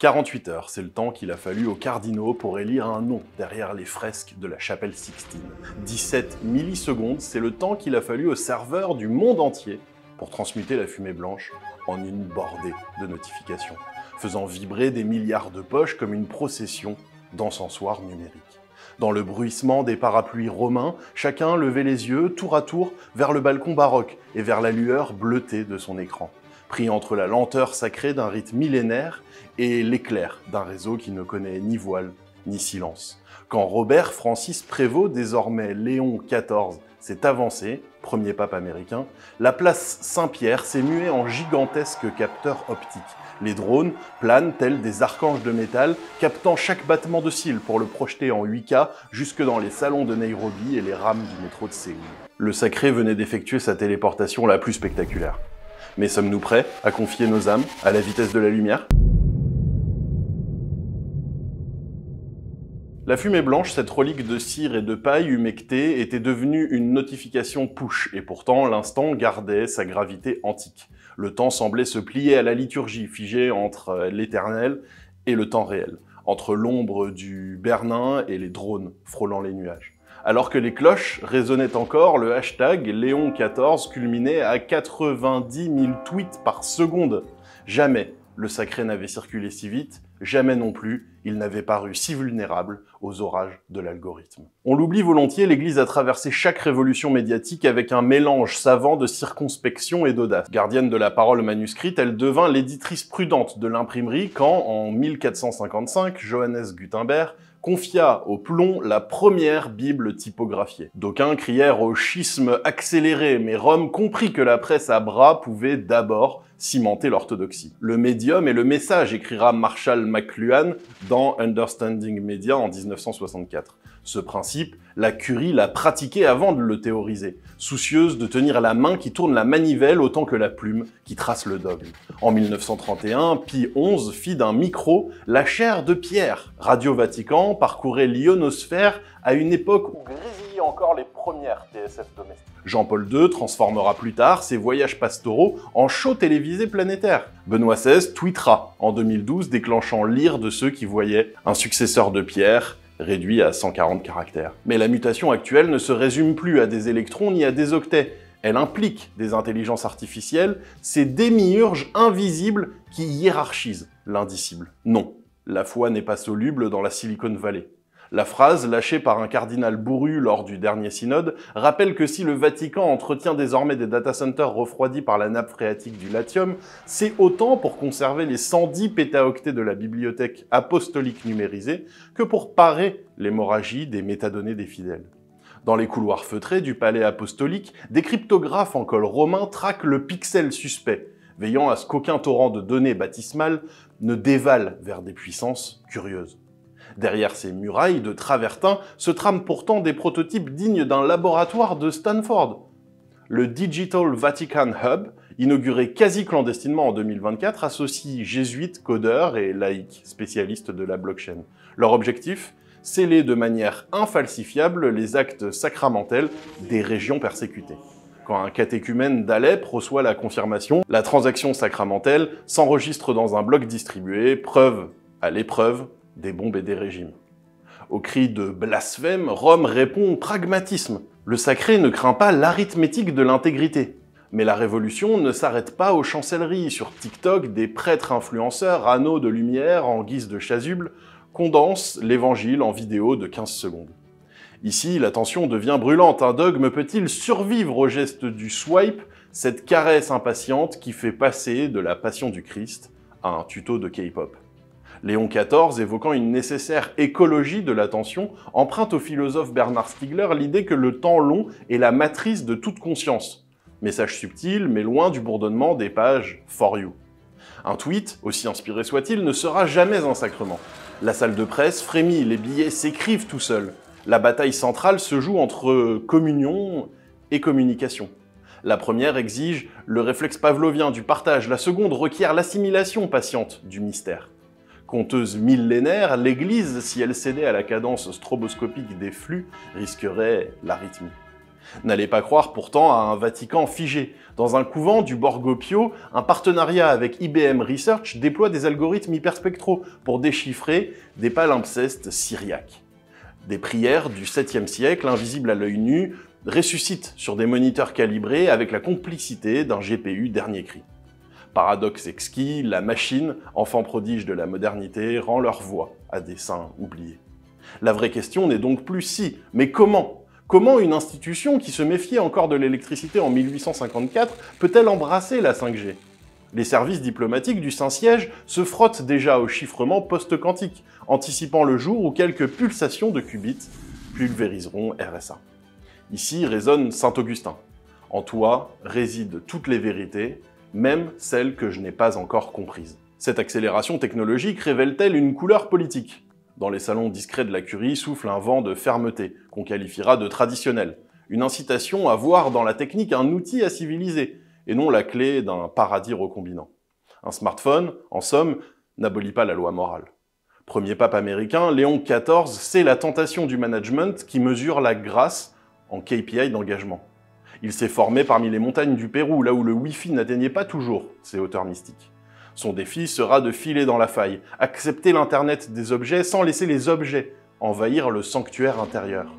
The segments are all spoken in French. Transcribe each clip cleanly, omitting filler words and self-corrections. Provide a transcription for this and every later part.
48 heures, c'est le temps qu'il a fallu aux cardinaux pour élire un nom derrière les fresques de la chapelle Sixtine. 17 millisecondes, c'est le temps qu'il a fallu aux serveurs du monde entier pour transmuter la fumée blanche en une bordée de notifications, faisant vibrer des milliards de poches comme une procession d'encensoirs numériques. Dans le bruissement des parapluies romains, chacun levait les yeux tour à tour vers le balcon baroque et vers la lueur bleutée de son écran, pris entre la lenteur sacrée d'un rite millénaire et l'éclair d'un réseau qui ne connaît ni voile ni silence. Quand Robert Francis Prévost, désormais Léon XIV, s'est avancé, premier pape américain, la place Saint-Pierre s'est muée en gigantesque capteur optique. Les drones planent tels des archanges de métal, captant chaque battement de cils pour le projeter en 8K jusque dans les salons de Nairobi et les rames du métro de Séoul. Le sacré venait d'effectuer sa téléportation la plus spectaculaire. Mais sommes-nous prêts à confier nos âmes à la vitesse de la lumière ? La fumée blanche, cette relique de cire et de paille humectée, était devenue une notification push, et pourtant l'instant gardait sa gravité antique. Le temps semblait se plier à la liturgie, figée entre l'éternel et le temps réel, entre l'ombre du Bernin et les drones frôlant les nuages. Alors que les cloches résonnaient encore, le hashtag Léon XIV culminait à 90 000 tweets par seconde. Jamais le sacré n'avait circulé si vite, jamais non plus il n'avait paru si vulnérable aux orages de l'algorithme. On l'oublie volontiers, l'Église a traversé chaque révolution médiatique avec un mélange savant de circonspection et d'audace. Gardienne de la parole manuscrite, elle devint l'éditrice prudente de l'imprimerie quand, en 1455, Johannes Gutenberg confia au plomb la première Bible typographiée. D'aucuns crièrent au schisme accéléré, mais Rome comprit que la presse à bras pouvait d'abord cimenter l'orthodoxie. Le médium et le message, écrira Marshall McLuhan dans Understanding Media en 1964. Ce principe, la curie l'a pratiqué avant de le théoriser, soucieuse de tenir la main qui tourne la manivelle autant que la plume qui trace le dogme. En 1931, Pie XI fit d'un micro la chair de pierre. Radio Vatican parcourait l'ionosphère à une époque où grésillaient encore les premières TSF domestiques. Jean-Paul II transformera plus tard ses voyages pastoraux en show télévisé planétaire. Benoît XVI tweetera en 2012, déclenchant l'ire de ceux qui voyaient un successeur de Pierre réduit à 140 caractères. Mais la mutation actuelle ne se résume plus à des électrons ni à des octets. Elle implique des intelligences artificielles, ces démiurges invisibles qui hiérarchisent l'indicible. Non, la foi n'est pas soluble dans la Silicon Valley. La phrase, lâchée par un cardinal bourru lors du dernier synode, rappelle que si le Vatican entretient désormais des data centers refroidis par la nappe phréatique du Latium, c'est autant pour conserver les 110 pétaoctets de la bibliothèque apostolique numérisée que pour parer l'hémorragie des métadonnées des fidèles. Dans les couloirs feutrés du palais apostolique, des cryptographes en col romain traquent le pixel suspect, veillant à ce qu'aucun torrent de données baptismales ne dévale vers des puissances curieuses. Derrière ces murailles de travertin se trament pourtant des prototypes dignes d'un laboratoire de Stanford. Le Digital Vatican Hub, inauguré quasi clandestinement en 2024, associe jésuites, codeurs et laïcs, spécialistes de la blockchain. Leur objectif ? Sceller de manière infalsifiable les actes sacramentels des régions persécutées. Quand un catéchumène d'Alep reçoit la confirmation, la transaction sacramentelle s'enregistre dans un bloc distribué, preuve à l'épreuve des bombes et des régimes. Au cri de blasphème, Rome répond pragmatisme. Le sacré ne craint pas l'arithmétique de l'intégrité. Mais la révolution ne s'arrête pas aux chancelleries. Sur TikTok, des prêtres influenceurs, anneaux de lumière en guise de chasuble, condensent l'évangile en vidéo de 15 secondes. Ici, la tension devient brûlante. Un dogme peut-il survivre au geste du swipe, cette caresse impatiente qui fait passer de la passion du Christ à un tuto de K-pop? Léon XIV, évoquant une nécessaire écologie de l'attention, emprunte au philosophe Bernard Stiegler l'idée que le temps long est la matrice de toute conscience. Message subtil, mais loin du bourdonnement des pages « For You ». Un tweet, aussi inspiré soit-il, ne sera jamais un sacrement. La salle de presse frémit, les billets s'écrivent tout seuls. La bataille centrale se joue entre communion et communication. La première exige le réflexe pavlovien du partage, la seconde requiert l'assimilation patiente du mystère. Conteuse millénaire, l'Église, si elle cédait à la cadence stroboscopique des flux, risquerait l'arythmie. N'allez pas croire pourtant à un Vatican figé. Dans un couvent du Borgo Pio, un partenariat avec IBM Research déploie des algorithmes hyperspectraux pour déchiffrer des palimpsestes syriaques. Des prières du 7e siècle, invisibles à l'œil nu, ressuscitent sur des moniteurs calibrés avec la complicité d'un GPU dernier cri. Paradoxe exquis, la machine, enfant prodige de la modernité, rend leur voix à des saints oubliés. La vraie question n'est donc plus si, mais comment ? Comment une institution qui se méfiait encore de l'électricité en 1854 peut-elle embrasser la 5G ? Les services diplomatiques du Saint-Siège se frottent déjà au chiffrement post-quantique, anticipant le jour où quelques pulsations de qubits pulvériseront RSA. Ici résonne Saint-Augustin. En toi résident toutes les vérités, même celles que je n'ai pas encore comprises. Cette accélération technologique révèle-t-elle une couleur politique ? Dans les salons discrets de la Curie souffle un vent de fermeté, qu'on qualifiera de traditionnel. Une incitation à voir dans la technique un outil à civiliser, et non la clé d'un paradis recombinant. Un smartphone, en somme, n'abolit pas la loi morale. Premier pape américain, Léon XIV sait la tentation du management qui mesure la grâce en KPI d'engagement. Il s'est formé parmi les montagnes du Pérou, là où le Wi-Fi n'atteignait pas toujours ses hauteurs mystiques. Son défi sera de filer dans la faille, accepter l'Internet des objets sans laisser les objets envahir le sanctuaire intérieur.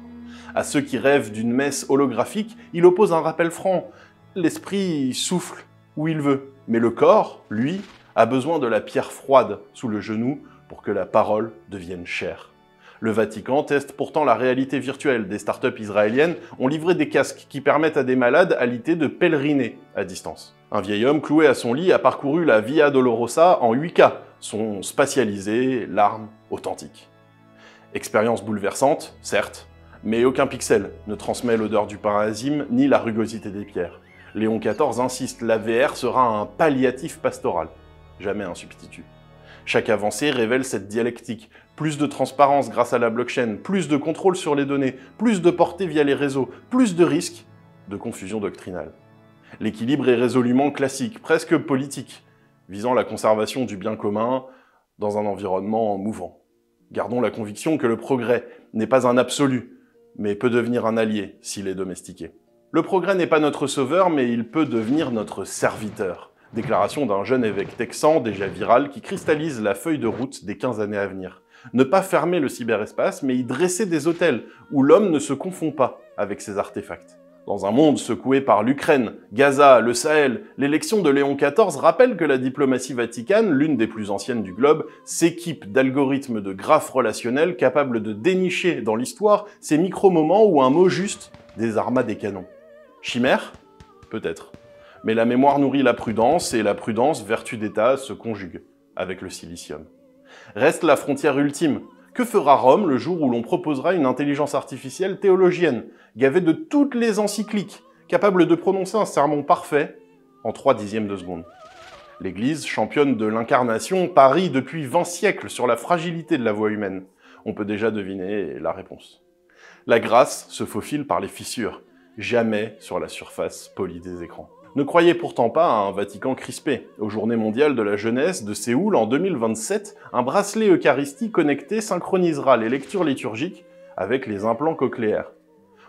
À ceux qui rêvent d'une messe holographique, il oppose un rappel franc. L'esprit souffle où il veut, mais le corps, lui, a besoin de la pierre froide sous le genou pour que la parole devienne chair. Le Vatican teste pourtant la réalité virtuelle. Des startups israéliennes ont livré des casques qui permettent à des malades alités de pèleriner à distance. Un vieil homme cloué à son lit a parcouru la Via Dolorosa en 8K, son spatialisé, larmes authentiques. Expérience bouleversante, certes, mais aucun pixel ne transmet l'odeur du parasime ni la rugosité des pierres. Léon XIV insiste, la VR sera un palliatif pastoral, jamais un substitut. Chaque avancée révèle cette dialectique. Plus de transparence grâce à la blockchain, plus de contrôle sur les données, plus de portée via les réseaux, plus de risques de confusion doctrinale. L'équilibre est résolument classique, presque politique, visant la conservation du bien commun dans un environnement mouvant. Gardons la conviction que le progrès n'est pas un absolu, mais peut devenir un allié s'il est domestiqué. Le progrès n'est pas notre sauveur, mais il peut devenir notre serviteur. Déclaration d'un jeune évêque texan, déjà viral, qui cristallise la feuille de route des 15 années à venir. Ne pas fermer le cyberespace, mais y dresser des hôtels, où l'homme ne se confond pas avec ses artefacts. Dans un monde secoué par l'Ukraine, Gaza, le Sahel, l'élection de Léon XIV rappelle que la diplomatie vaticane, l'une des plus anciennes du globe, s'équipe d'algorithmes de graphes relationnels capables de dénicher dans l'histoire ces micro-moments où un mot juste désarma des canons. Chimère ? Peut-être. Mais la mémoire nourrit la prudence, et la prudence, vertu d'État, se conjugue avec le silicium. Reste la frontière ultime. Que fera Rome le jour où l'on proposera une intelligence artificielle théologienne, gavée de toutes les encycliques, capable de prononcer un sermon parfait en 3/10 de seconde? L'Église, championne de l'incarnation, parie depuis 20 siècles sur la fragilité de la voix humaine. On peut déjà deviner la réponse. La grâce se faufile par les fissures, jamais sur la surface polie des écrans. Ne croyez pourtant pas à un Vatican crispé. Aux Journées mondiales de la jeunesse de Séoul en 2027, un bracelet Eucharistie connecté synchronisera les lectures liturgiques avec les implants cochléaires.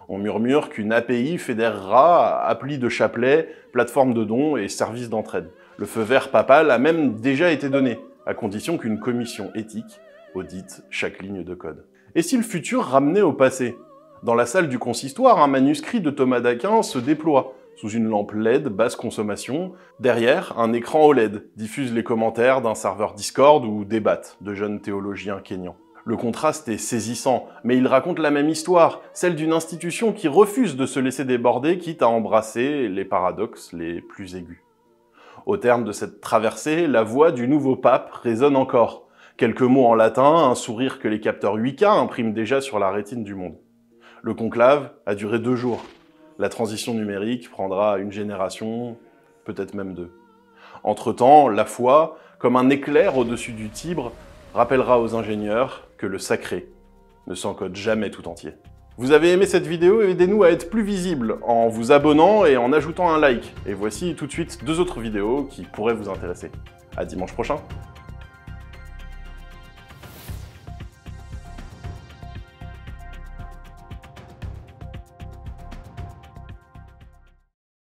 On murmure qu'une API fédérera appli de chapelet, plateforme de dons et services d'entraide. Le feu vert papal a même déjà été donné, à condition qu'une commission éthique audite chaque ligne de code. Et si le futur ramenait au passé ? Dans la salle du consistoire, un manuscrit de Thomas d'Aquin se déploie, sous une lampe LED basse consommation. Derrière, un écran OLED diffuse les commentaires d'un serveur Discord ou débattent de jeunes théologiens kényans. Le contraste est saisissant, mais il raconte la même histoire, celle d'une institution qui refuse de se laisser déborder, quitte à embrasser les paradoxes les plus aigus. Au terme de cette traversée, la voix du nouveau pape résonne encore. Quelques mots en latin, un sourire que les capteurs 8K impriment déjà sur la rétine du monde. Le conclave a duré 2 jours. La transition numérique prendra une génération, peut-être même 2. Entre-temps, la foi, comme un éclair au-dessus du Tibre, rappellera aux ingénieurs que le sacré ne s'encode jamais tout entier. Vous avez aimé cette vidéo? Aidez-nous à être plus visibles en vous abonnant et en ajoutant un like. Et voici tout de suite 2 autres vidéos qui pourraient vous intéresser. À dimanche prochain.